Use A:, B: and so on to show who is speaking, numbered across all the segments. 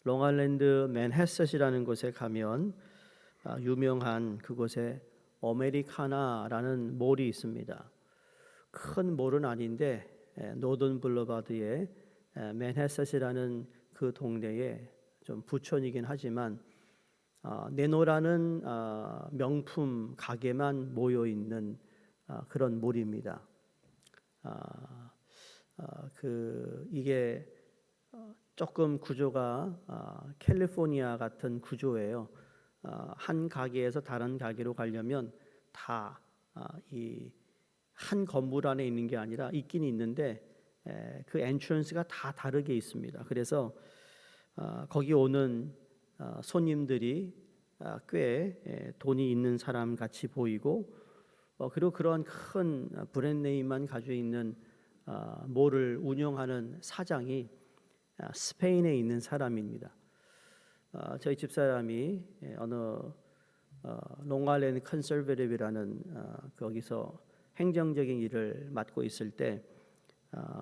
A: 롱아일랜드 맨해set이라는 곳에 가면 유명한 그곳에 어메리카나라는 몰이 있습니다. 큰 몰은 아닌데 노던 블러바드의 맨해set이라는 그 동네에 좀 부촌이긴 하지만 네노라는 명품 가게만 모여 있는 그런 몰입니다. 이게 조금 구조가 캘리포니아 같은 구조예요. 한 가게에서 다른 가게로 가려면 다 이 한 건물 안에 있는 게 아니라 있긴 있는데 그 엔트런스가 다 다르게 있습니다. 그래서 거기 오는 손님들이 꽤 돈이 있는 사람 같이 보이고 그리고 그런 큰 브랜드 네임만 가지고 있는 몰을 운영하는 사장이 스페인에 있는 사람입니다. 저희 집사람이 어느 롱아일랜드 컨서베티브라는 거기서 행정적인 일을 맡고 있을 때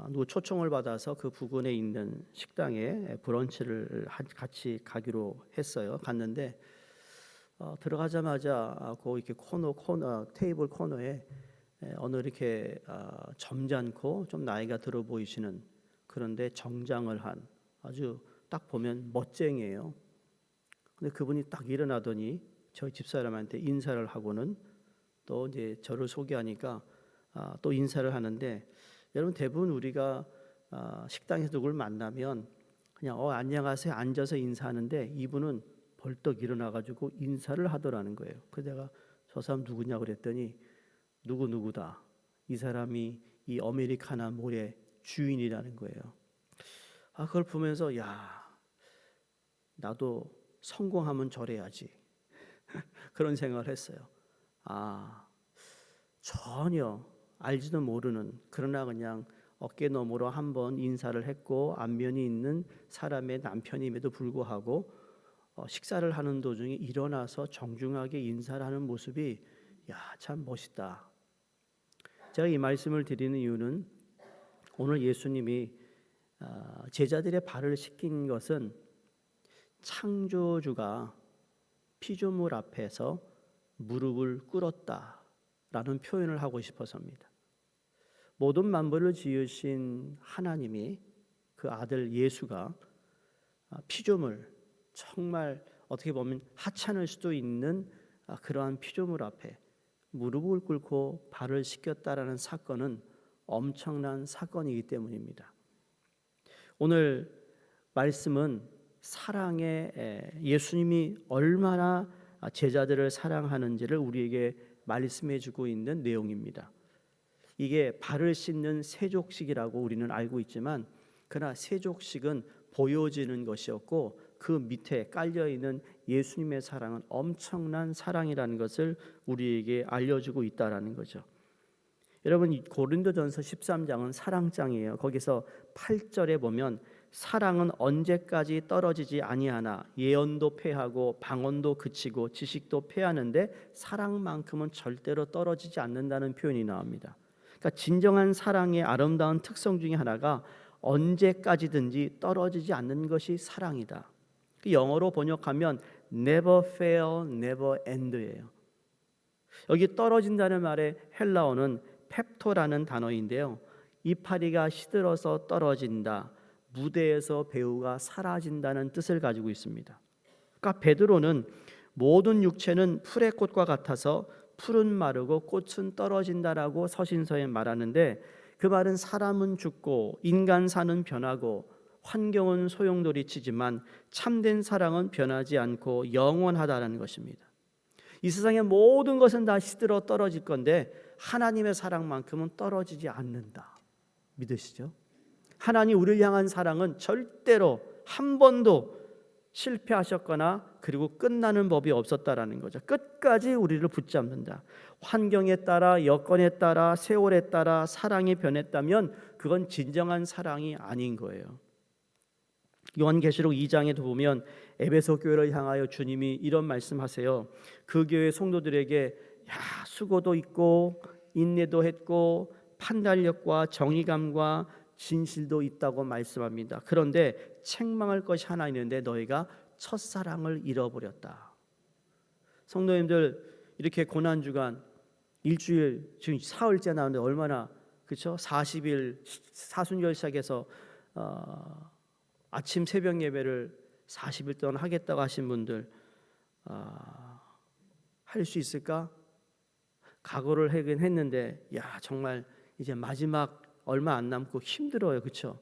A: 누구 초청을 받아서 그 부근에 있는 식당에 브런치를 같이 가기로 했어요. 갔는데 들어가자마자 이렇게 테이블 코너에 어느 이렇게 점잖고 좀 나이가 들어 보이시는 그런데 정장을 한 아주 딱 보면 멋쟁이에요. 근데 그분이 딱 일어나더니 저희 집사람한테 인사를 하고는 또 이제 저를 소개하니까 또 인사를 하는데 여러분 대부분 우리가 식당에서 누굴 만나면 그냥 안녕하세요 앉아서 인사하는데 이분은 벌떡 일어나가지고 인사를 하더라는 거예요. 그래서 내가 저 사람 누구냐 그랬더니 누구다. 이 사람이 이 어메리카나 몰의 주인이라는 거예요. 그걸 보면서 나도 성공하면 저래야지 그런 생각을 했어요. 전혀 알지도 모르는 그러나 그냥 어깨 너머로 한번 인사를 했고 안면이 있는 사람의 남편임에도 불구하고 식사를 하는 도중에 일어나서 정중하게 인사를 하는 모습이 참 멋있다. 제가 이 말씀을 드리는 이유는 오늘 예수님이 제자들의 발을 씻긴 것은 창조주가 피조물 앞에서 무릎을 꿇었다라는 표현을 하고 싶어서입니다. 모든 만물을 지으신 하나님이 그 아들 예수가 피조물 정말 어떻게 보면 하찮을 수도 있는 그러한 피조물 앞에 무릎을 꿇고 발을 씻겼다라는 사건은 엄청난 사건이기 때문입니다. 오늘 말씀은 사랑의 예수님이 얼마나 제자들을 사랑하는지를 우리에게 말씀해 주고 있는 내용입니다. 이게 발을 씻는 세족식이라고 우리는 알고 있지만 그러나 세족식은 보여지는 것이었고 그 밑에 깔려있는 예수님의 사랑은 엄청난 사랑이라는 것을 우리에게 알려주고 있다는 거죠. 여러분 고린도전서 13장은 사랑장이에요. 거기서 8절에 보면 사랑은 언제까지 떨어지지 아니하나 예언도 패하고 방언도 그치고 지식도 패하는데 사랑만큼은 절대로 떨어지지 않는다는 표현이 나옵니다. 그러니까 진정한 사랑의 아름다운 특성 중에 하나가 언제까지든지 떨어지지 않는 것이 사랑이다. 영어로 번역하면 never fail, never end예요. 여기 떨어진다는 말의 헬라어는 펩토라는 단어인데요. 이파리가 시들어서 떨어진다, 무대에서 배우가 사라진다는 뜻을 가지고 있습니다. 그러니까 베드로는 모든 육체는 풀의 꽃과 같아서 풀은 마르고 꽃은 떨어진다라고 서신서에 말하는데 그 말은 사람은 죽고 인간 사는 변하고 환경은 소용돌이치지만 참된 사랑은 변하지 않고 영원하다라는 것입니다. 이 세상의 모든 것은 다 시들어 떨어질 건데 하나님의 사랑만큼은 떨어지지 않는다. 믿으시죠? 하나님 우리를 향한 사랑은 절대로 한 번도 실패하셨거나 그리고 끝나는 법이 없었다라는 거죠. 끝까지 우리를 붙잡는다. 환경에 따라 여건에 따라 세월에 따라 사랑이 변했다면 그건 진정한 사랑이 아닌 거예요. 요한계시록 2장에도 보면 에베소 교회를 향하여 주님이 이런 말씀하세요. 그 교회 성도들에게 수고도 있고 인내도 했고 판단력과 정의감과 진실도 있다고 말씀합니다. 그런데 책망할 것이 하나 있는데 너희가 첫사랑을 잃어버렸다. 성도님들, 이렇게 고난주간 일주일 지금 사흘째 나오는데 얼마나, 그렇죠? 40일 사순절 시작해서 아침 새벽 예배를 40일 동안 하겠다고 하신 분들 할 수 있을까? 각오를 하긴 했는데 정말 이제 마지막 얼마 안 남고 힘들어요. 그렇죠?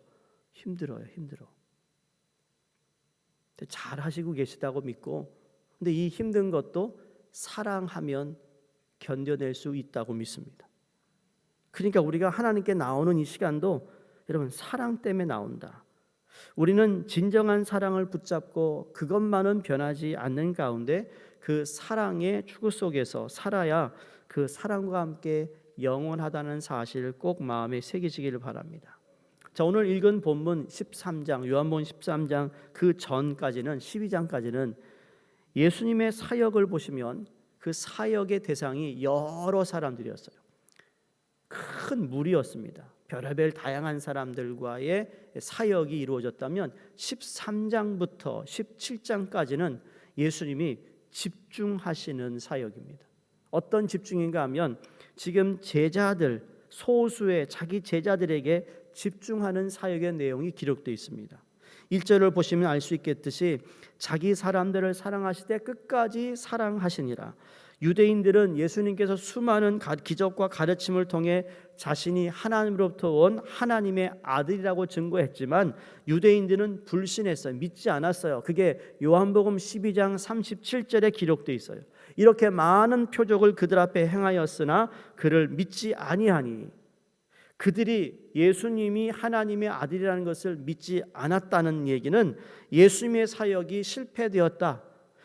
A: 힘들어. 잘 하시고 계시다고 믿고, 근데 이 힘든 것도 사랑하면 견뎌낼 수 있다고 믿습니다. 그러니까 우리가 하나님께 나오는 이 시간도 여러분 사랑 때문에 나온다. 우리는 진정한 사랑을 붙잡고 그것만은 변하지 않는 가운데 그 사랑의 추구 속에서 살아야 그 사랑과 함께 영원하다는 사실을 꼭 마음에 새기시기를 바랍니다. 자, 오늘 읽은 본문 13장, 요한복음 13장 그 전까지는, 12장까지는 예수님의 사역을 보시면 그 사역의 대상이 여러 사람들이었어요. 큰 무리였습니다. 별의별 다양한 사람들과의 사역이 이루어졌다면 13장부터 17장까지는 예수님이 집중하시는 사역입니다. 어떤 집중인가 하면 지금 제자들, 소수의 자기 제자들에게 집중하는 사역의 내용이 기록되어 있습니다. 1절을 보시면 알 수 있겠듯이 자기 사람들을 사랑하시되 끝까지 사랑하시니라. 유대인들은 예수님께서 수많은 기적과 가르침을 통해 자신이 하나님으로부터 온 하나님의 아들이라고 증거했지만 유대인들은 불신했어요. 믿지 않았어요. 그게 요한복음 12장 37절에 기록되어 있어요. 이렇게 많은 표적을 그들 앞에 행하였으나 그를 믿지 아니하니, 그들이 예수님이 하나님의 아들이라는 것을 믿지 않았다는 얘기는 예수님의 사역이 실패되었다.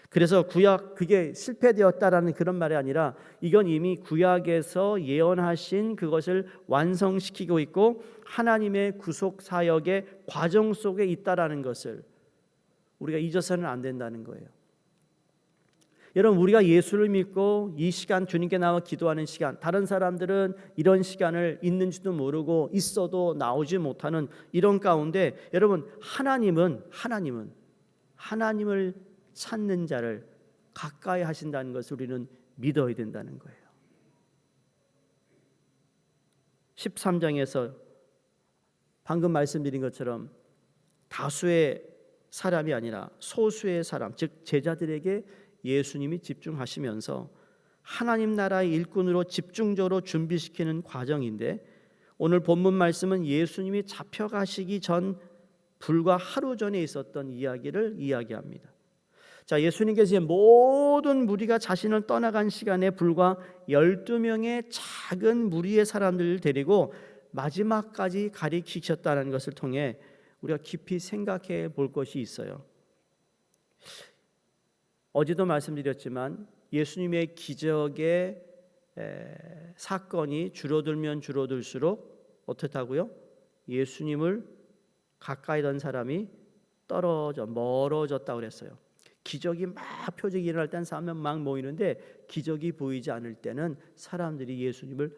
A: 그래서 구약, 그게 실패되었다라는 그런 말이 아니라 이건 이미 구약에서 예언하신 그것을 완성시키고 있고 하나님의 구속 사역의 과정 속에 있다라는 것을 우리가 잊어서는 안 된다는 거예요. 여러분, 우리가 예수를 믿고 이 시간 주님께 나와 기도하는 시간, 다른 사람들은 이런 시간을 있는지도 모르고 있어도 나오지 못하는 이런 가운데 여러분, 하나님을 찾는 자를 가까이 하신다는 것을 우리는 믿어야 된다는 거예요. 13장에서 방금 말씀드린 것처럼 다수의 사람이 아니라 소수의 사람, 즉 제자들에게 예수님이 집중하시면서 하나님 나라의 일꾼으로 집중적으로 준비시키는 과정인데, 오늘 본문 말씀은 예수님이 잡혀가시기 전 불과 하루 전에 있었던 이야기를 이야기합니다. 자, 예수님께서 모든 무리가 자신을 떠나간 시간에 불과 12명의 작은 무리의 사람들을 데리고 마지막까지 가리키셨다는 것을 통해 우리가 깊이 생각해 볼 것이 있어요. 어제도 말씀드렸지만 예수님의 기적의 사건이 줄어들면 줄어들수록 어떻다고요? 예수님을 가까이 던 사람이 멀어졌다고 그랬어요. 기적이 막 표적이 일어날 때는 사람은 막 모이는데 기적이 보이지 않을 때는 사람들이 예수님을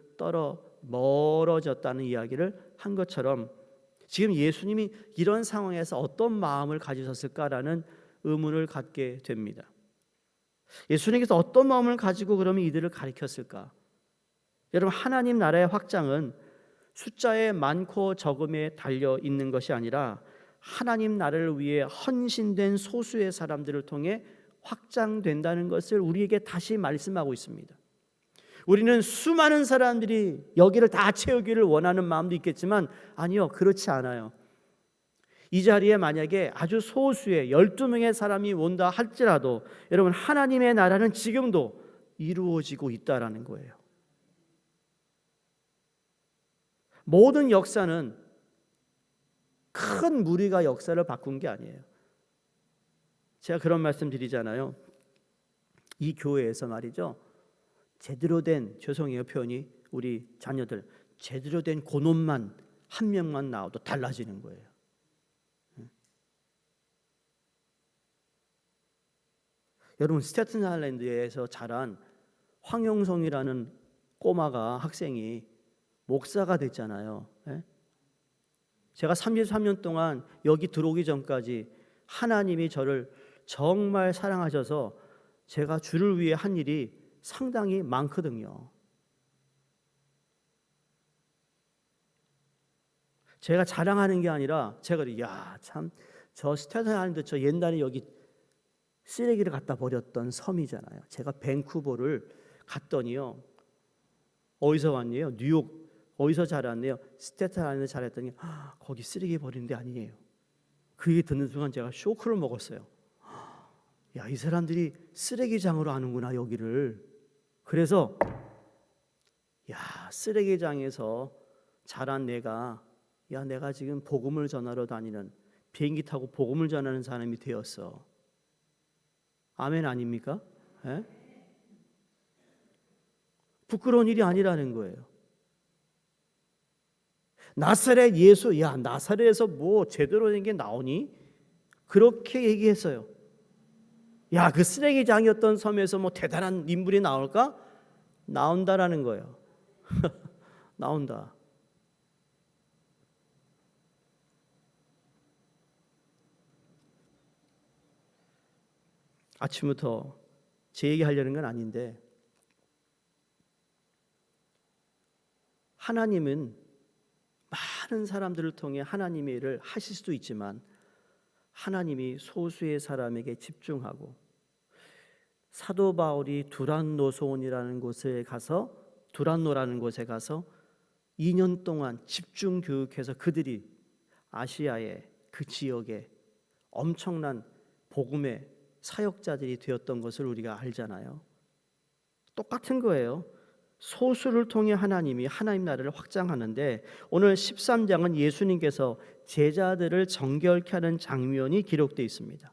A: 멀어졌다는 이야기를 한 것처럼 지금 예수님이 이런 상황에서 어떤 마음을 가지셨을까라는 의문을 갖게 됩니다. 예수님께서 어떤 마음을 가지고 그러면 이들을 가리켰을까? 여러분, 하나님 나라의 확장은 숫자의 많고 적음에 달려 있는 것이 아니라 하나님 나라를 위해 헌신된 소수의 사람들을 통해 확장된다는 것을 우리에게 다시 말씀하고 있습니다. 우리는 수많은 사람들이 여기를 다 채우기를 원하는 마음도 있겠지만 아니요, 그렇지 않아요. 이 자리에 만약에 아주 소수의 12명의 사람이 온다 할지라도 여러분, 하나님의 나라는 지금도 이루어지고 있다라는 거예요. 모든 역사는 큰 무리가 역사를 바꾼 게 아니에요. 제가 그런 말씀 드리잖아요. 이 교회에서 말이죠, 제대로 된, 죄송해요 표현이, 우리 자녀들 제대로 된 고놈만 한 명만 나와도 달라지는 거예요. 여러분, 스태튼 아일랜드에서 자란 황영성이라는 꼬마가, 학생이 목사가 됐잖아요. 제가 33년 동안 여기 들어오기 전까지 하나님이 저를 정말 사랑하셔서 제가 주를 위해 한 일이 상당히 많거든요. 제가 자랑하는 게 아니라 제가 참 저 스테튼 아일랜드 저 옛날에 여기 쓰레기를 갖다 버렸던 섬이잖아요. 제가 밴쿠버를 갔더니요. 어디서 왔네요? 뉴욕. 어디서 자랐네요? 스테튼 아일랜드 자랐더니 거기 쓰레기 버리는 데 아니에요. 그 얘기 듣는 순간 제가 쇼크를 먹었어요. 야, 이 사람들이 쓰레기장으로 아는구나 여기를. 그래서 쓰레기장에서 자란 내가 내가 지금 복음을 전하러 다니는 비행기 타고 복음을 전하는 사람이 되었어. 아멘 아닙니까? 에? 부끄러운 일이 아니라는 거예요. 나사렛 예수, 나사렛에서 뭐 제대로 된 게 나오니? 그렇게 얘기했어요. 그 쓰레기장이었던 섬에서 뭐 대단한 인물이 나올까? 나온다라는 거예요. 나온다. 아침부터 제 얘기하려는 건 아닌데 하나님은 많은 사람들을 통해 하나님의 일을 하실 수도 있지만 하나님이 소수의 사람에게 집중하고 사도 바울이 두란노라는 곳에 가서 2년 동안 집중 교육해서 그들이 아시아의 그 지역에 엄청난 복음의 사역자들이 되었던 것을 우리가 알잖아요. 똑같은 거예요. 소수를 통해 하나님이 하나님 나라를 확장하는데 오늘 13장은 예수님께서 제자들을 정결케 하는 장면이 기록되어 있습니다.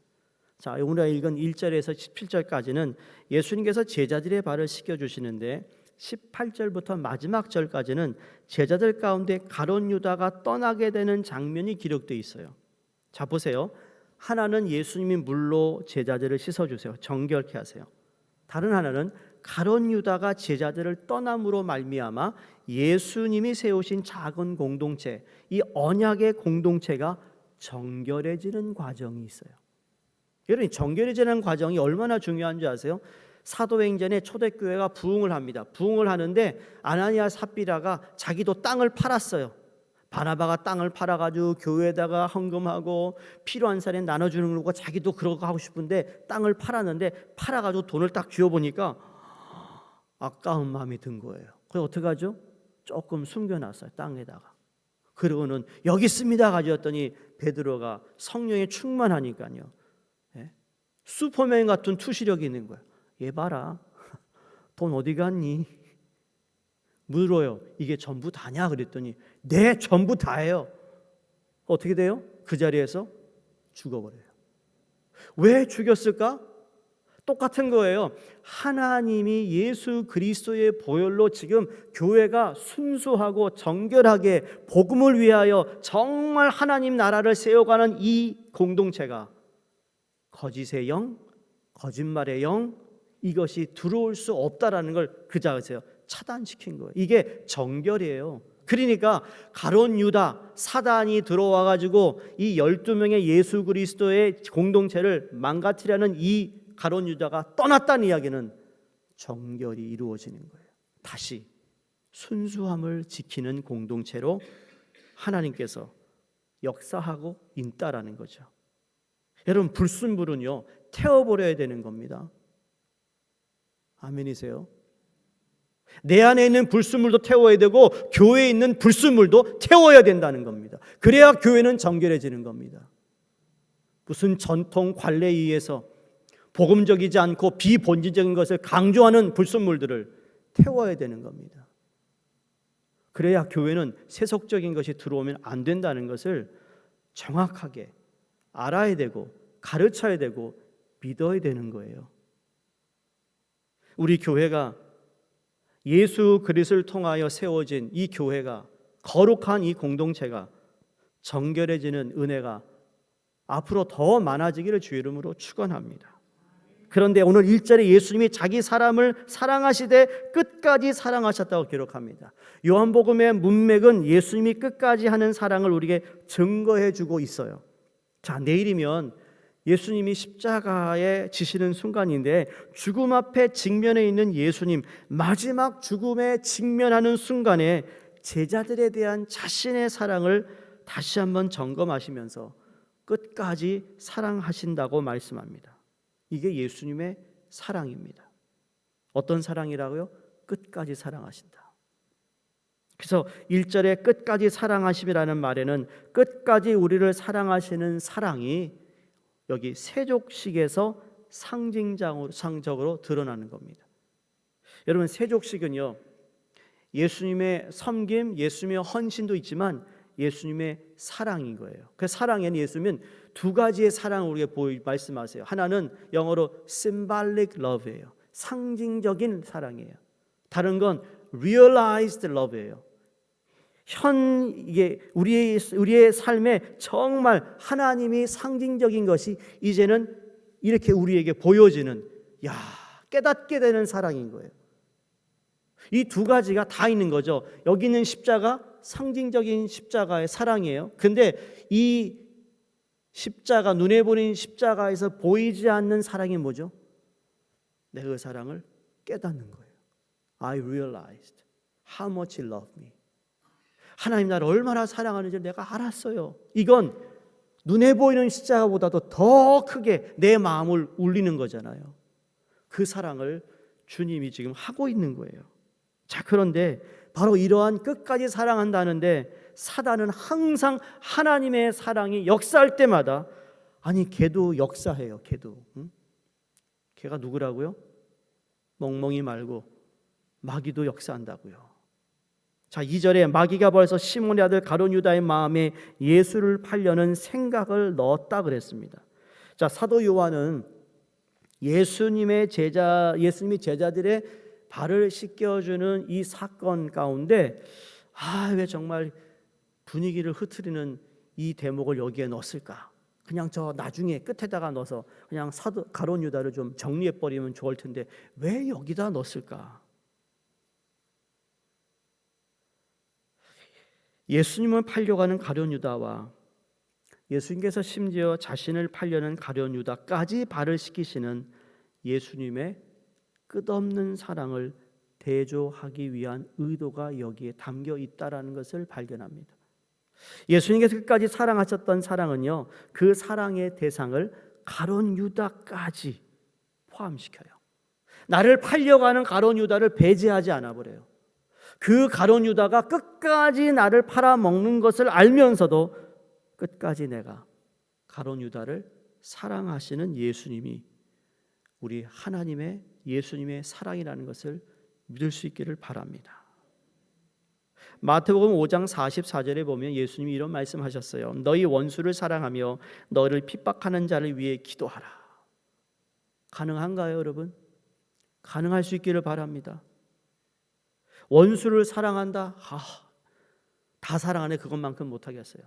A: 자, 오늘 읽은 1절에서 17절까지는 예수님께서 제자들의 발을 씻겨주시는데 18절부터 마지막 절까지는 제자들 가운데 가룟 유다가 떠나게 되는 장면이 기록되어 있어요. 자, 보세요. 하나는 예수님이 물로 제자들을 씻어주세요. 정결케 하세요. 다른 하나는 가룟 유다가 제자들을 떠남으로 말미암아 예수님이 세우신 작은 공동체, 이 언약의 공동체가 정결해지는 과정이 있어요. 여러분, 정결해지는 과정이 얼마나 중요한지 아세요? 사도행전에 초대교회가 부흥을 합니다. 부흥을 하는데 아나니아 삽비라가 자기도 땅을 팔았어요. 바나바가 땅을 팔아가지고 교회에다가 헌금하고 필요한 사람에 나눠주는 거고 자기도 그러고 하고 싶은데 땅을 팔았는데 팔아가지고 돈을 딱 쥐어보니까 아까운 마음이 든 거예요. 그래서 어떻게 하죠? 조금 숨겨놨어요. 땅에다가. 그러고는 여기 있습니다 가져왔더니 베드로가 성령에 충만하니까요. 슈퍼맨 같은 투시력이 있는 거예요. 얘 봐라. 돈 어디 갔니? 물어요. 이게 전부 다냐? 그랬더니 네, 전부 다예요. 어떻게 돼요? 그 자리에서 죽어버려요. 왜 죽였을까? 똑같은 거예요. 하나님이 예수 그리스도의 보혈로 지금 교회가 순수하고 정결하게 복음을 위하여 정말 하나님 나라를 세워가는 이 공동체가 거짓의 영, 거짓말의 영, 이것이 들어올 수 없다라는 걸 그 자리에서 차단시킨 거예요. 이게 정결이에요. 그러니까 가룟 유다, 사단이 들어와 가지고 이 12명의 예수 그리스도의 공동체를 망가뜨리려는 이 가룟 유다가 떠났다는 이야기는 정결이 이루어지는 거예요. 다시 순수함을 지키는 공동체로 하나님께서 역사하고 있다라는 거죠. 여러분, 불순물은요 태워버려야 되는 겁니다. 아멘이세요? 내 안에 있는 불순물도 태워야 되고 교회에 있는 불순물도 태워야 된다는 겁니다. 그래야 교회는 정결해지는 겁니다. 무슨 전통 관례에 의해서 복음적이지 않고 비본질적인 것을 강조하는 불순물들을 태워야 되는 겁니다. 그래야 교회는 세속적인 것이 들어오면 안 된다는 것을 정확하게 알아야 되고 가르쳐야 되고 믿어야 되는 거예요. 우리 교회가 예수 그리스도를 통하여 세워진 이 교회가, 거룩한 이 공동체가 정결해지는 은혜가 앞으로 더 많아지기를 주의 이름으로 축원합니다. 그런데 오늘 1절에 예수님이 자기 사람을 사랑하시되 끝까지 사랑하셨다고 기록합니다. 요한복음의 문맥은 예수님이 끝까지 하는 사랑을 우리에게 증거해 주고 있어요. 자, 내일이면 예수님이 십자가에 지시는 순간인데 죽음 앞에 직면해 있는 예수님, 마지막 죽음에 직면하는 순간에 제자들에 대한 자신의 사랑을 다시 한번 점검하시면서 끝까지 사랑하신다고 말씀합니다. 이게 예수님의 사랑입니다. 어떤 사랑이라고요? 끝까지 사랑하신다. 그래서 1절에 끝까지 사랑하심이라는 말에는 끝까지 우리를 사랑하시는 사랑이 여기 세족식에서 상징적으로 드러나는 겁니다. 여러분, 세족식은요, 예수님의 섬김, 예수님의 헌신도 있지만 예수님의 사랑인 거예요. 그 사랑에는 예수님은 두 가지의 사랑을 우리에게 말씀하세요. 하나는 영어로 symbolic love예요. 상징적인 사랑이에요. 다른 건 realized love예요. 이게 우리의 삶에 정말 하나님이 상징적인 것이 이제는 이렇게 우리에게 보여지는, 깨닫게 되는 사랑인 거예요. 이 두 가지가 다 있는 거죠. 여기 있는 십자가, 상징적인 십자가의 사랑이에요. 근데 이 십자가, 눈에 보이는 십자가에서 보이지 않는 사랑이 뭐죠? 내가 그 사랑을 깨닫는 거예요. I realized how much he loved me. 하나님 나를 얼마나 사랑하는지 내가 알았어요. 이건 눈에 보이는 십자가보다도 더 크게 내 마음을 울리는 거잖아요. 그 사랑을 주님이 지금 하고 있는 거예요. 자, 그런데 바로 이러한 끝까지 사랑한다는데 사단은 항상 하나님의 사랑이 역사할 때마다, 아니 걔도 역사해요. 걔도. 걔가 누구라고요? 멍멍이 말고 마귀도 역사한다고요. 자, 2절에 마귀가 벌써 시몬의 아들 가룟 유다의 마음에 예수를 팔려는 생각을 넣었다 그랬습니다. 자, 사도 요한은 예수님이 제자들의 발을 씻겨주는 이 사건 가운데 왜 정말 분위기를 흐트리는 이 대목을 여기에 넣었을까? 그냥 저 나중에 끝에다가 넣어서 그냥 가룟 유다를 좀 정리해버리면 좋을 텐데 왜 여기다 넣었을까? 예수님을 팔려가는 가룟 유다와 예수님께서 심지어 자신을 팔려는 가룟 유다까지 발을 씻기시는 예수님의 끝없는 사랑을 대조하기 위한 의도가 여기에 담겨 있다라는 것을 발견합니다. 예수님께서 끝까지 사랑하셨던 사랑은요, 그 사랑의 대상을 가룟 유다까지 포함시켜요. 나를 팔려가는 가룟 유다를 배제하지 않아 버려요. 그 가룟 유다가 끝까지 나를 팔아먹는 것을 알면서도 끝까지 내가 가룟 유다를 사랑하시는 예수님이 우리 하나님의 예수님의 사랑이라는 것을 믿을 수 있기를 바랍니다. 마태복음 5장 44절에 보면 예수님이 이런 말씀하셨어요. 너희 원수를 사랑하며 너를 핍박하는 자를 위해 기도하라. 가능한가요, 여러분? 가능할 수 있기를 바랍니다. 원수를 사랑한다? 다 사랑하네. 그것만큼 못하겠어요.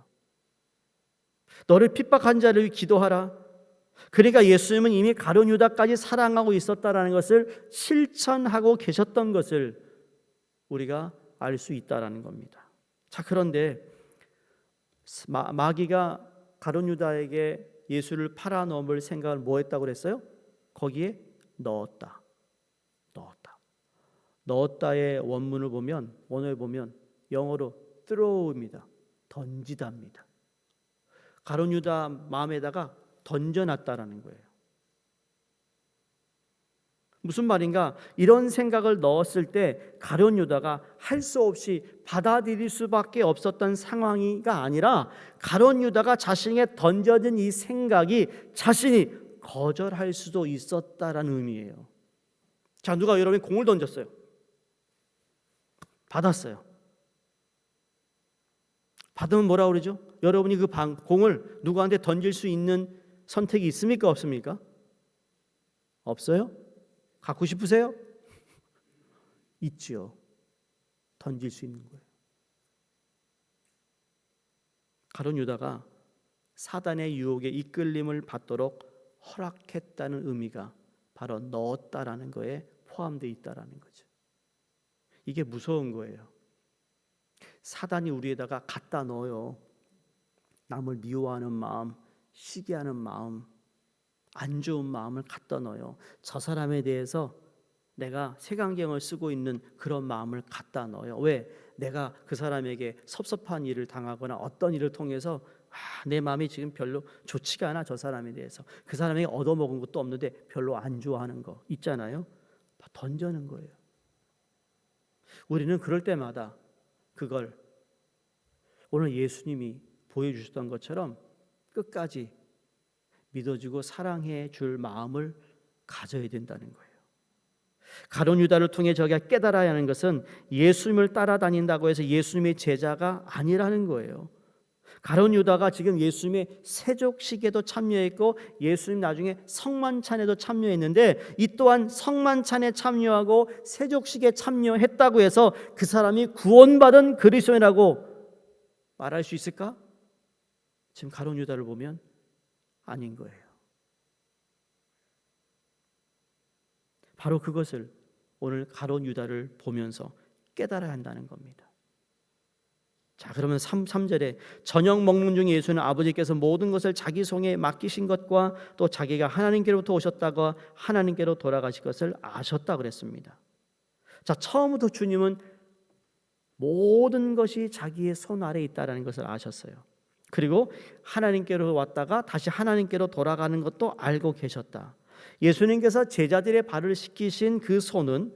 A: 너를 핍박한 자를 위해 기도하라. 그러니까 예수님은 이미 가룟 유다까지 사랑하고 있었다라는 것을 실천하고 계셨던 것을 우리가 알 수 있다라는 겁니다. 자, 그런데 마귀가 가룟 유다에게 예수를 팔아 넘을 생각을 뭐 했다고 그랬어요? 거기에 넣었다의 원문을 보면, 원어에 보면 영어로 throw입니다. 던지다입니다. 가룟 유다 마음에다가 던져놨다라는 거예요. 무슨 말인가? 이런 생각을 넣었을 때 가룟 유다가 할 수 없이 받아들일 수밖에 없었던 상황이가 아니라 가룟 유다가 자신에게 던져진 이 생각이 자신이 거절할 수도 있었다라는 의미예요. 자, 누가 여러분이 공을 던졌어요. 받았어요. 받으면 뭐라고 그러죠? 여러분이 그 공을 누구한테 던질 수 있는 선택이 있습니까? 없습니까? 없어요? 갖고 싶으세요? 있지요. 던질 수 있는 거예요. 가룟 유다가 사단의 유혹에 이끌림을 받도록 허락했다는 의미가 바로 넣었다라는 거에 포함되어 있다라는 거죠. 이게 무서운 거예요. 사단이 우리에다가 갖다 넣어요. 남을 미워하는 마음, 시기하는 마음, 안 좋은 마음을 갖다 넣어요. 저 사람에 대해서 내가 색안경을 쓰고 있는 그런 마음을 갖다 넣어요. 왜? 내가 그 사람에게 섭섭한 일을 당하거나 어떤 일을 통해서 내 마음이 지금 별로 좋지가 않아. 저 사람에 대해서 그 사람에게 얻어먹은 것도 없는데 별로 안 좋아하는 거 있잖아요. 던져는 거예요. 우리는 그럴 때마다 그걸 오늘 예수님이 보여주셨던 것처럼 끝까지 믿어주고 사랑해 줄 마음을 가져야 된다는 거예요. 가룟 유다를 통해 저희가 깨달아야 하는 것은 예수님을 따라다닌다고 해서 예수님의 제자가 아니라는 거예요. 가룟 유다가 지금 예수님의 세족식에도 참여했고 예수님 나중에 성만찬에도 참여했는데 이 또한 성만찬에 참여하고 세족식에 참여했다고 해서 그 사람이 구원받은 그리스도인이라고 말할 수 있을까? 지금 가룟 유다를 보면 아닌 거예요. 바로 그것을 오늘 가룟 유다를 보면서 깨달아야 한다는 겁니다. 자, 그러면 3절에 저녁 먹는 중에 예수는 아버지께서 모든 것을 자기 손에 맡기신 것과 또 자기가 하나님께로부터 오셨다고 하나님께로 돌아가실 것을 아셨다 그랬습니다. 자, 처음부터 주님은 모든 것이 자기의 손 아래에 있다는 것을 아셨어요. 그리고 하나님께로 왔다가 다시 하나님께로 돌아가는 것도 알고 계셨다. 예수님께서 제자들의 발을 씻기신 그 손은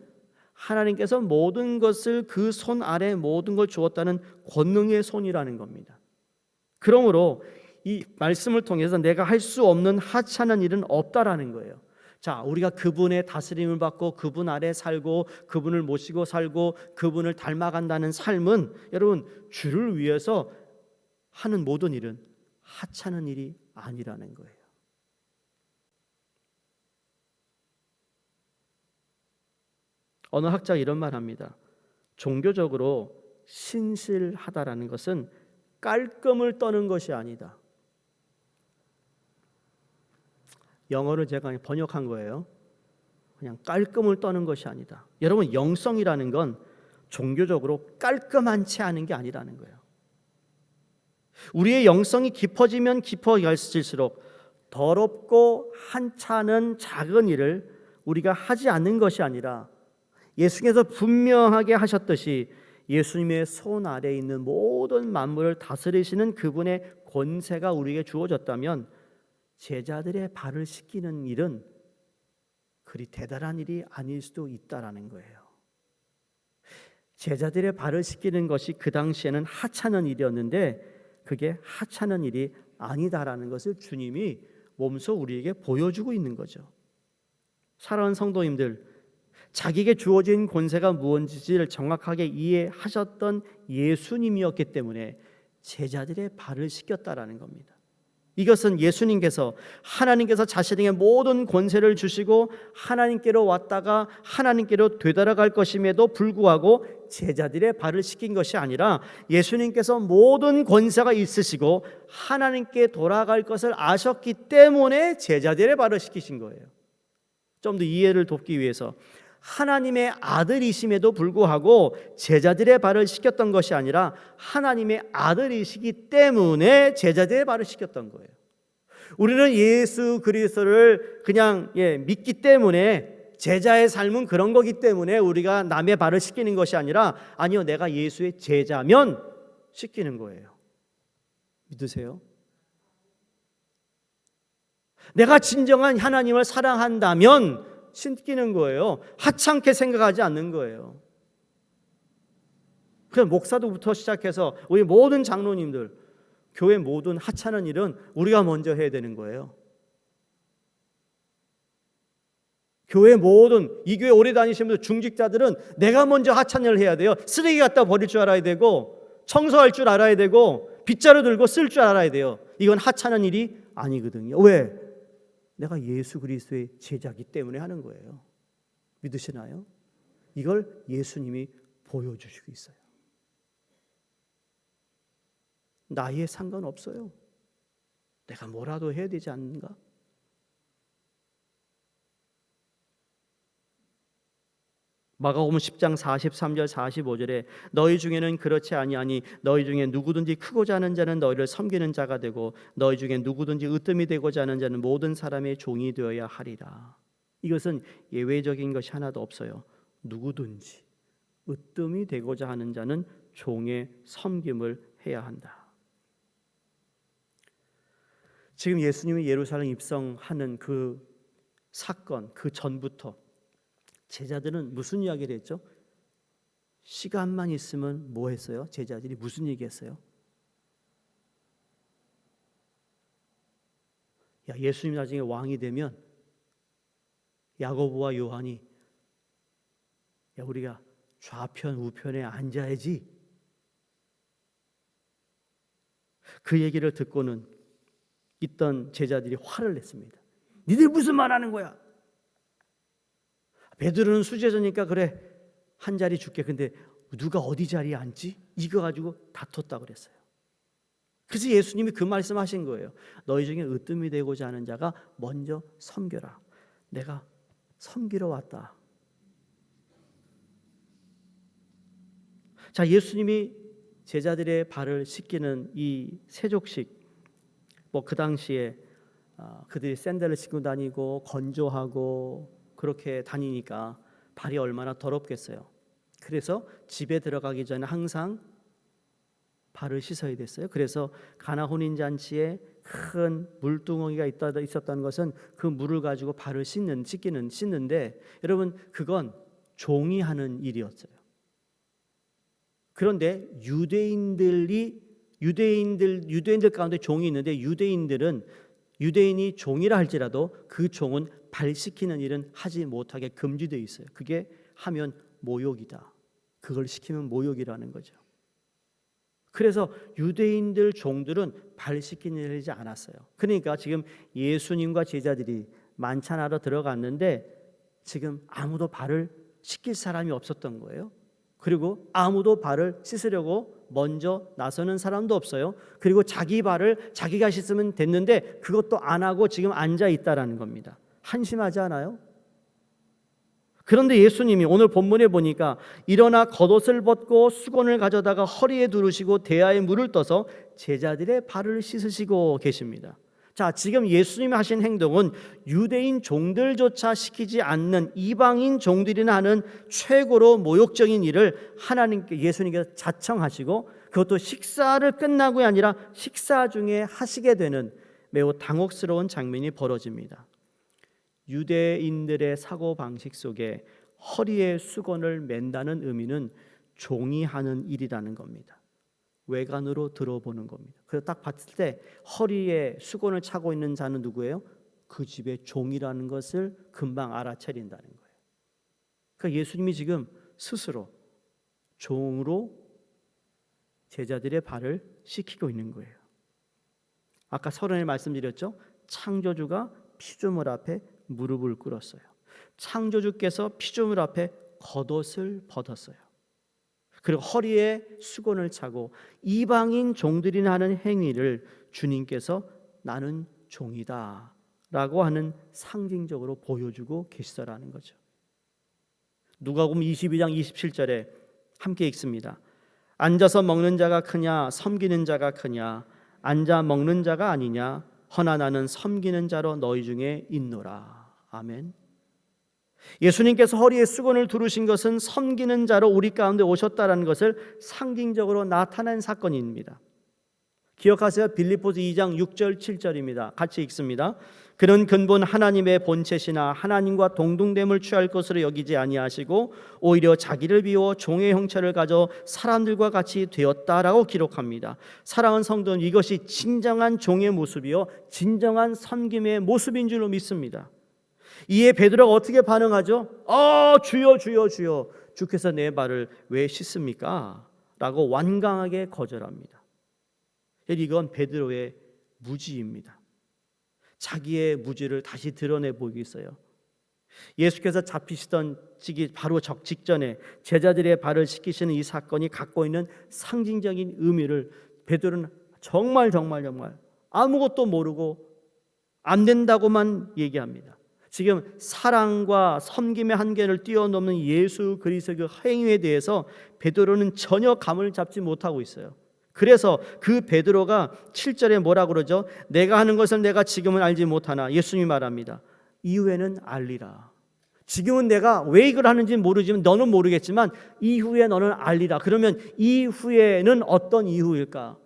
A: 하나님께서 모든 것을 그 손 아래 모든 걸 주었다는 권능의 손이라는 겁니다. 그러므로 이 말씀을 통해서 내가 할 수 없는 하찮은 일은 없다라는 거예요. 자, 우리가 그분의 다스림을 받고 그분 아래 살고 그분을 모시고 살고 그분을 닮아간다는 삶은 여러분 주를 위해서 하는 모든 일은 하찮은 일이 아니라는 거예요. 어느 학자가 이런 말 합니다. 종교적으로 신실하다라는 것은 깔끔을 떠는 것이 아니다. 영어를 제가 번역한 거예요. 그냥 깔끔을 떠는 것이 아니다. 여러분 영성이라는 건 종교적으로 깔끔한 채 하는 게 아니라는 거예요. 우리의 영성이 깊어지면 깊어질수록 더럽고 한찮은 작은 일을 우리가 하지 않는 것이 아니라 예수께서 분명하게 하셨듯이 예수님의 손 아래에 있는 모든 만물을 다스리시는 그분의 권세가 우리에게 주어졌다면 제자들의 발을 씻기는 일은 그리 대단한 일이 아닐 수도 있다라는 거예요. 제자들의 발을 씻기는 것이 그 당시에는 하찮은 일이었는데 그게 하찮은 일이 아니다라는 것을 주님이 몸소 우리에게 보여주고 있는 거죠. 사랑하는 성도님들, 자기에게 주어진 권세가 무엇인지를 정확하게 이해하셨던 예수님이었기 때문에 제자들의 발을 씻겼다라는 겁니다. 이것은 예수님께서 하나님께서 자신에게 모든 권세를 주시고 하나님께로 왔다가 하나님께로 되돌아갈 것임에도 불구하고 제자들의 발을 씻긴 것이 아니라 예수님께서 모든 권세가 있으시고 하나님께 돌아갈 것을 아셨기 때문에 제자들의 발을 씻기신 거예요. 좀 더 이해를 돕기 위해서 하나님의 아들이심에도 불구하고 제자들의 발을 씻겼던 것이 아니라 하나님의 아들이시기 때문에 제자들의 발을 씻겼던 거예요. 우리는 예수 그리스도를 그냥 믿기 때문에 제자의 삶은 그런 거기 때문에 우리가 남의 발을 씻기는 것이 아니라 아니요, 내가 예수의 제자면 씻기는 거예요. 믿으세요? 내가 진정한 하나님을 사랑한다면 씻기는 거예요. 하찮게 생각하지 않는 거예요. 그 목사도부터 시작해서 우리 모든 장로님들, 교회 모든 하찮은 일은 우리가 먼저 해야 되는 거예요. 교회 모든 이 교회 오래 다니시는 분들 중직자들은 내가 먼저 하찮은 일을 해야 돼요. 쓰레기 갖다 버릴 줄 알아야 되고 청소할 줄 알아야 되고 빗자루 들고 쓸 줄 알아야 돼요. 이건 하찮은 일이 아니거든요. 왜? 내가 예수 그리스도의 제자이기 때문에 하는 거예요. 믿으시나요? 이걸 예수님이 보여주시고 있어요. 나이에 상관없어요. 내가 뭐라도 해야 되지 않는가? 마가복음 10장 43절 45절에 너희 중에는 그렇지 아니하니 너희 중에 누구든지 크고자 하는 자는 너희를 섬기는 자가 되고 너희 중에 누구든지 으뜸이 되고자 하는 자는 모든 사람의 종이 되어야 하리라. 이것은 예외적인 것이 하나도 없어요. 누구든지 으뜸이 되고자 하는 자는 종의 섬김을 해야 한다. 지금 예수님이 예루살렘 입성하는 그 사건 그 전부터 제자들은 무슨 이야기를 했죠? 시간만 있으면 뭐 했어요? 제자들이 무슨 얘기했어요? 야, 예수님이 나중에 왕이 되면 야고보와 요한이 야, 우리가 좌편 우편에 앉아야지. 그 얘기를 듣고는 있던 제자들이 화를 냈습니다. 니들 무슨 말 하는 거야? 베드로는 수제자니까 그래 한 자리 줄게. 근데 누가 어디 자리에 앉지? 이거 가지고 다퉜다 그랬어요. 그래서 예수님이 그 말씀하신 거예요. 너희 중에 으뜸이 되고자 하는 자가 먼저 섬겨라. 내가 섬기러 왔다. 자, 예수님이 제자들의 발을 씻기는 이 세족식, 뭐 그 당시에 그들이 샌들을 신고 다니고 건조하고 그렇게 다니니까 발이 얼마나 더럽겠어요. 그래서 집에 들어가기 전에 항상 발을 씻어야 됐어요. 그래서 가나 혼인 잔치에 큰 물두멍이가 있었다는 것은 그 물을 가지고 발을 씻는데 여러분 그건 종이 하는 일이었어요. 그런데 유대인들 가운데 종이 있는데 유대인이 종이라 할지라도 그 종은 발 씻기는 일은 하지 못하게 금지되어 있어요. 그게 하면 모욕이다. 그걸 시키면 모욕이라는 거죠. 그래서 유대인들 종들은 발 씻기는 일을 하지 않았어요. 그러니까 지금 예수님과 제자들이 만찬하러 들어갔는데 지금 아무도 발을 씻길 사람이 없었던 거예요. 그리고 아무도 발을 씻으려고 먼저 나서는 사람도 없어요. 그리고 자기 발을 자기가 씻으면 됐는데 그것도 안 하고 지금 앉아 있다라는 겁니다. 한심하지 않아요? 그런데 예수님이 오늘 본문에 보니까 일어나 겉옷을 벗고 수건을 가져다가 허리에 두르시고 대야에 물을 떠서 제자들의 발을 씻으시고 계십니다. 자, 지금 예수님이 하신 행동은 유대인 종들조차 시키지 않는 이방인 종들이나 하는 최고로 모욕적인 일을 예수님께서 자청하시고 그것도 식사를 끝나고가 아니라 식사 중에 하시게 되는 매우 당혹스러운 장면이 벌어집니다. 유대인들의 사고방식 속에 허리에 수건을 맨다는 의미는 종이 하는 일이라는 겁니다. 외관으로 들어보는 겁니다. 그래서 딱 봤을 때 허리에 수건을 차고 있는 자는 누구예요? 그 집의 종이라는 것을 금방 알아차린다는 거예요. 그러니까 예수님이 지금 스스로 종으로 제자들의 발을 씻기고 있는 거예요. 아까 서론에 말씀드렸죠? 창조주가 피조물 앞에 무릎을 꿇었어요. 창조주께서 피조물 앞에 겉옷을 벗었어요. 그리고 허리에 수건을 차고 이방인 종들이 하는 행위를 주님께서 나는 종이다 라고 하는 상징적으로 보여주고 계시더라는 거죠. 누가복음 22장 27절에 함께 읽습니다. 앉아서 먹는 자가 크냐 섬기는 자가 크냐 앉아 먹는 자가 아니냐 허나 나는 섬기는 자로 너희 중에 있노라. 아멘. 예수님께서 허리에 수건을 두르신 것은 섬기는 자로 우리 가운데 오셨다라는 것을 상징적으로 나타낸 사건입니다. 기억하세요. 빌립보서 2장 6절 7절입니다. 같이 읽습니다. 그는 근본 하나님의 본체시나 하나님과 동등됨을 취할 것으로 여기지 아니하시고 오히려 자기를 비워 종의 형체를 가져 사람들과 같이 되었다라고 기록합니다. 사랑하는 성도는 이것이 진정한 종의 모습이요 진정한 섬김의 모습인 줄로 믿습니다. 이에 베드로가 어떻게 반응하죠? 주여 주여 주여 주께서 내 발을 왜 씻습니까? 라고 완강하게 거절합니다. 이건 베드로의 무지입니다. 자기의 무지를 다시 드러내 보이고 있어요. 예수께서 잡히시던 시기 바로 직전에 제자들의 발을 씻기시는 이 사건이 갖고 있는 상징적인 의미를 베드로는 정말 아무것도 모르고 안 된다고만 얘기합니다. 지금 사랑과 섬김의 한계를 뛰어넘는 예수 그리스도의 그 행위에 대해서 베드로는 전혀 감을 잡지 못하고 있어요. 그래서 그 베드로가 7절에 뭐라고 그러죠? 내가 하는 것을 내가 지금은 알지 못하나, 예수님이 말합니다. 이후에는 알리라. 지금은 내가 왜 이걸 하는지 모르지만, 너는 모르겠지만 이후에 너는 알리라. 그러면 이후에는 어떤 이후일까?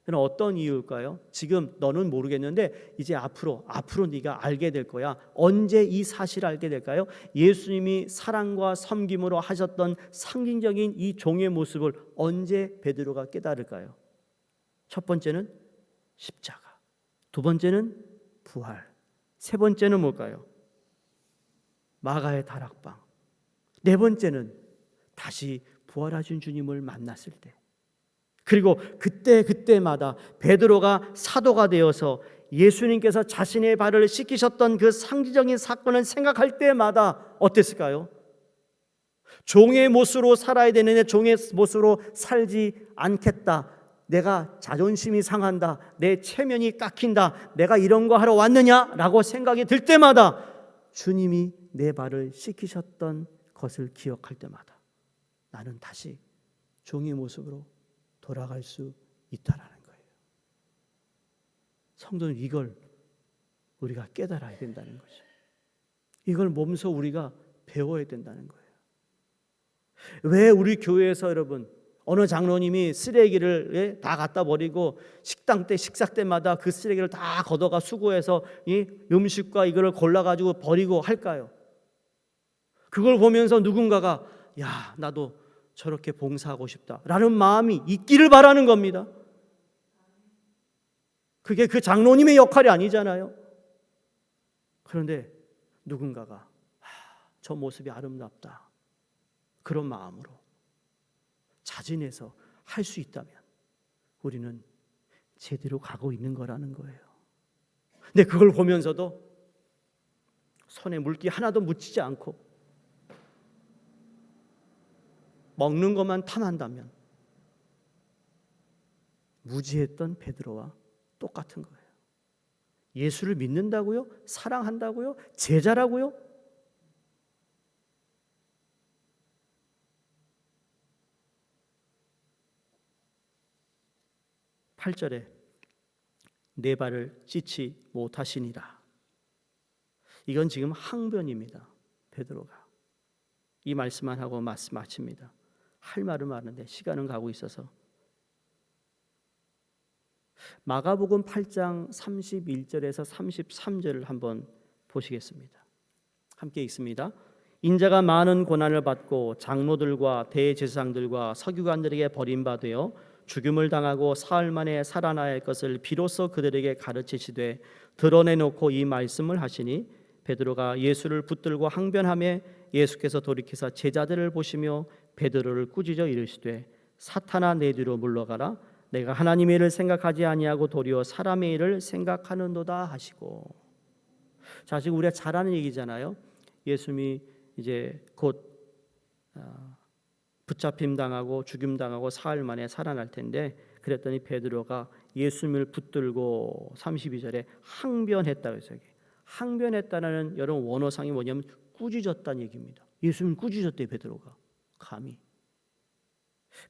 A: 그럼 어떤 이유일까요? 지금 너는 모르겠는데 이제 앞으로 네가 알게 될 거야. 언제 이 사실을 알게 될까요? 예수님이 사랑과 섬김으로 하셨던 상징적인 이 종의 모습을 언제 베드로가 깨달을까요? 첫 번째는 십자가, 두 번째는 부활, 세 번째는 뭘까요? 마가의 다락방, 네 번째는 다시 부활하신 주님을 만났을 때. 그리고 그때마다 베드로가 사도가 되어서 예수님께서 자신의 발을 씻기셨던 그 상징적인 사건을 생각할 때마다 어땠을까요? 종의 모습으로 살아야 되는데 종의 모습으로 살지 않겠다. 내가 자존심이 상한다. 내 체면이 깎인다. 내가 이런 거 하러 왔느냐라고 생각이 들 때마다 주님이 내 발을 씻기셨던 것을 기억할 때마다 나는 다시 종의 모습으로 돌아갈 수 있다라는 거예요. 성도는 이걸 우리가 깨달아야 된다는 거죠. 이걸 몸소 우리가 배워야 된다는 거예요. 왜 우리 교회에서 여러분 어느 장로님이 쓰레기를 다 갖다 버리고 식당 때 식사 때마다 그 쓰레기를 다 걷어가 수거해서 이 음식과 이거를 골라가지고 버리고 할까요? 그걸 보면서 누군가가 야 나도 저렇게 봉사하고 싶다라는 마음이 있기를 바라는 겁니다. 그게 그 장로님의 역할이 아니잖아요. 그런데 누군가가 저 모습이 아름답다 그런 마음으로 자진해서 할 수 있다면 우리는 제대로 가고 있는 거라는 거예요. 근데 그걸 보면서도 손에 물기 하나도 묻히지 않고 먹는 것만 탐한다면 무지했던 베드로와 똑같은 거예요. 예수를 믿는다고요? 사랑한다고요? 제자라고요? 팔 절에 내 발을 씻지 못하시니라. 이건 지금 항변입니다. 베드로가 이 말씀만 하고 마칩니다. 할 말은 많은데 시간은 가고 있어서 마가복음 8장 31절에서 33절을 한번 보시겠습니다. 함께 읽습니다. 인자가 많은 고난을 받고 장로들과 대제사장들과 서기관들에게 버림받아 죽임을 당하고 사흘 만에 살아나야 할 것을 비로소 그들에게 가르치시되 드러내놓고 이 말씀을 하시니 베드로가 예수를 붙들고 항변하며 예수께서 돌이키사 제자들을 보시며 베드로를 꾸짖어 이르시되 사탄아 내 뒤로 물러가라 내가 하나님의 일을 생각하지 아니하고 도리어 사람의 일을 생각하는도다 하시고. 자, 지금 우리가 잘 아는 얘기잖아요. 예수님이 이제 곧 붙잡힘 당하고 죽임 당하고 사흘 만에 살아날 텐데 그랬더니 베드로가 예수님을 붙들고 32절에 항변했다고 해서 항변했다는 여러분 원어상이 뭐냐면 꾸짖었다는 얘기입니다. 예수님을 꾸짖었대요. 베드로가 감히.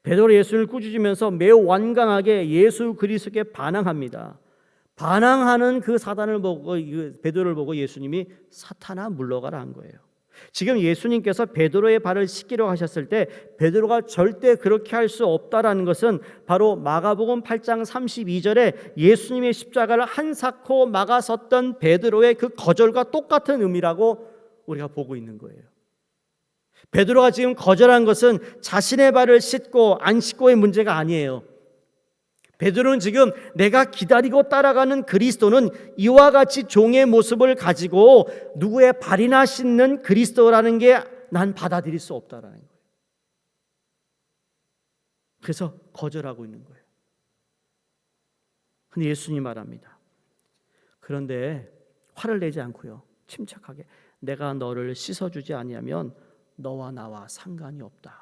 A: 베드로 예수를 꾸짖으면서 매우 완강하게 예수 그리스도께 반항합니다. 반항하는 그 사단을 보고 베드로를 보고 예수님이 사탄아 물러가라 한 거예요. 지금 예수님께서 베드로의 발을 씻기려 하셨을 때 베드로가 절대 그렇게 할 수 없다라는 것은 바로 마가복음 8장 32절에 예수님의 십자가를 한사코 막아섰던 베드로의 그 거절과 똑같은 의미라고 우리가 보고 있는 거예요. 베드로가 지금 거절한 것은 자신의 발을 씻고 안 씻고의 문제가 아니에요. 베드로는 지금 내가 기다리고 따라가는 그리스도는 이와 같이 종의 모습을 가지고 누구의 발이나 씻는 그리스도라는 게 난 받아들일 수 없다라는 거예요. 그래서 거절하고 있는 거예요. 근데 예수님 말합니다. 그런데 화를 내지 않고요. 침착하게 내가 너를 씻어주지 아니하면 너와 나와 상관이 없다.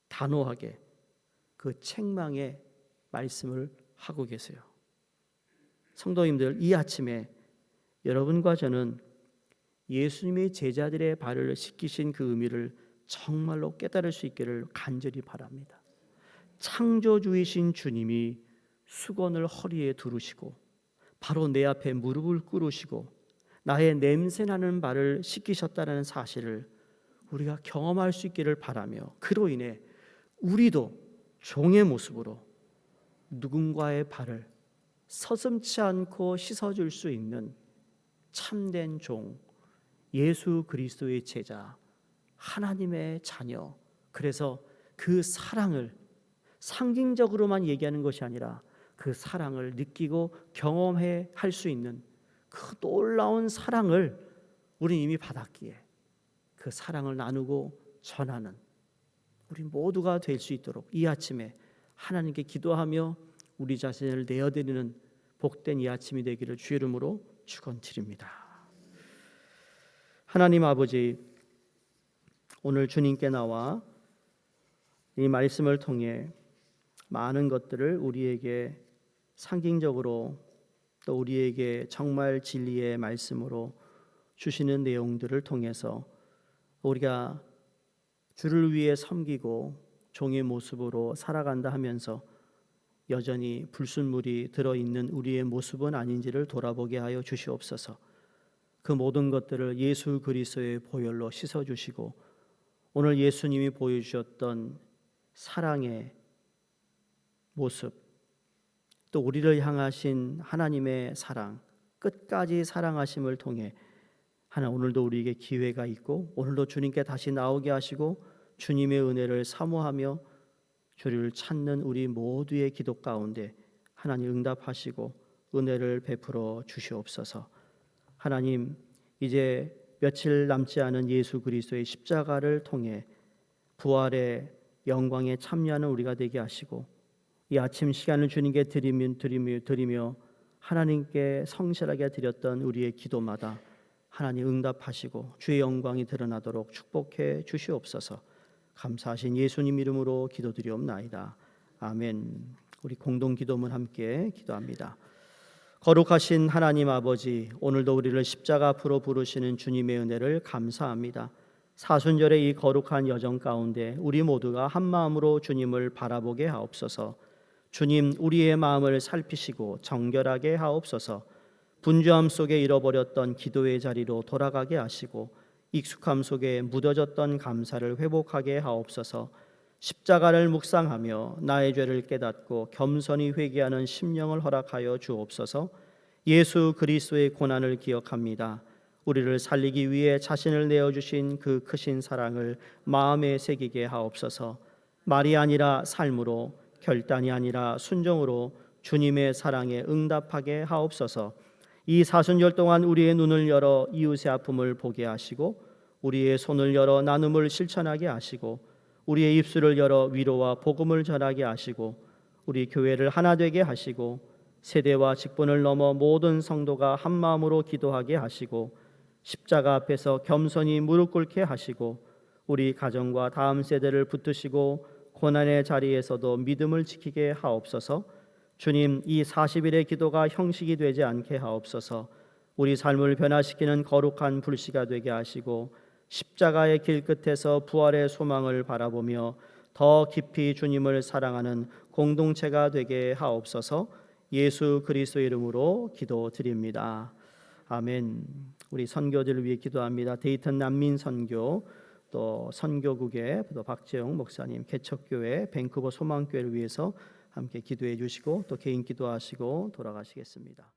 A: 단호하게 그 책망의 말씀을 하고 계세요. 성도님들, 이 아침에 여러분과 저는 예수님의 제자들의 발을 씻기신 그 의미를 정말로 깨달을 수 있기를 간절히 바랍니다. 창조주이신 주님이 수건을 허리에 두르시고 바로 내 앞에 무릎을 꿇으시고 나의 냄새나는 발을 씻기셨다는 사실을 우리가 경험할 수 있기를 바라며, 그로 인해 우리도 종의 모습으로 누군가의 발을 서슴지 않고 씻어줄 수 있는 참된 종, 예수 그리스도의 제자, 하나님의 자녀, 그래서 그 사랑을 상징적으로만 얘기하는 것이 아니라 그 사랑을 느끼고 경험해 할 수 있는 그 놀라운 사랑을 우리 이미 받았기에 그 사랑을 나누고 전하는 우리 모두가 될 수 있도록 이 아침에 하나님께 기도하며 우리 자신을 내어드리는 복된 이 아침이 되기를 주의 이름으로 축원드립니다. 하나님 아버지, 오늘 주님께 나와 이 말씀을 통해 많은 것들을 우리에게 상징적으로 또 우리에게 정말 진리의 말씀으로 주시는 내용들을 통해서 우리가 주를 위해 섬기고 종의 모습으로 살아간다 하면서 여전히 불순물이 들어있는 우리의 모습은 아닌지를 돌아보게 하여 주시옵소서. 그 모든 것들을 예수 그리스도의 보혈로 씻어주시고 오늘 예수님이 보여주셨던 사랑의 모습, 또 우리를 향하신 하나님의 사랑, 끝까지 사랑하심을 통해 하나 오늘도 우리에게 기회가 있고 오늘도 주님께 다시 나오게 하시고 주님의 은혜를 사모하며 주를 찾는 우리 모두의 기도 가운데 하나님 응답하시고 은혜를 베풀어 주시옵소서. 하나님, 이제 며칠 남지 않은 예수 그리스도의 십자가를 통해 부활의 영광에 참여하는 우리가 되게 하시고 이 아침 시간을 주님께 드리며 하나님께 성실하게 드렸던 우리의 기도마다 하나님 응답하시고 주의 영광이 드러나도록 축복해 주시옵소서. 감사하신 예수님 이름으로 기도드리옵나이다. 아멘. 우리 공동 기도문 함께 기도합니다. 거룩하신 하나님 아버지, 오늘도 우리를 십자가 앞으로 부르시는 주님의 은혜를 감사합니다. 사순절의 이 거룩한 여정 가운데 우리 모두가 한 마음으로 주님을 바라보게 하옵소서. 주님, 우리의 마음을 살피시고 정결하게 하옵소서. 분주함 속에 잃어버렸던 기도의 자리로 돌아가게 하시고 익숙함 속에 묻어졌던 감사를 회복하게 하옵소서. 십자가를 묵상하며 나의 죄를 깨닫고 겸손히 회개하는 심령을 허락하여 주옵소서. 예수 그리스도의 고난을 기억합니다. 우리를 살리기 위해 자신을 내어주신 그 크신 사랑을 마음에 새기게 하옵소서. 말이 아니라 삶으로, 결단이 아니라 순종으로 주님의 사랑에 응답하게 하옵소서. 이 사순절 동안 우리의 눈을 열어 이웃의 아픔을 보게 하시고 우리의 손을 열어 나눔을 실천하게 하시고 우리의 입술을 열어 위로와 복음을 전하게 하시고 우리 교회를 하나 되게 하시고 세대와 직분을 넘어 모든 성도가 한 마음으로 기도하게 하시고 십자가 앞에서 겸손히 무릎 꿇게 하시고 우리 가정과 다음 세대를 붙드시고 고난의 자리에서도 믿음을 지키게 하옵소서. 주님, 이 40일의 기도가 형식이 되지 않게 하옵소서. 우리 삶을 변화시키는 거룩한 불씨가 되게 하시고 십자가의 길 끝에서 부활의 소망을 바라보며 더 깊이 주님을 사랑하는 공동체가 되게 하옵소서. 예수 그리스도 이름으로 기도드립니다. 아멘. 우리 선교들을 위해 기도합니다. 데이턴 난민 선교, 또 선교국의 또 박재용 목사님, 개척교회 밴쿠버 소망교회를 위해서 함께 기도해 주시고 또 개인 기도하시고 돌아가시겠습니다.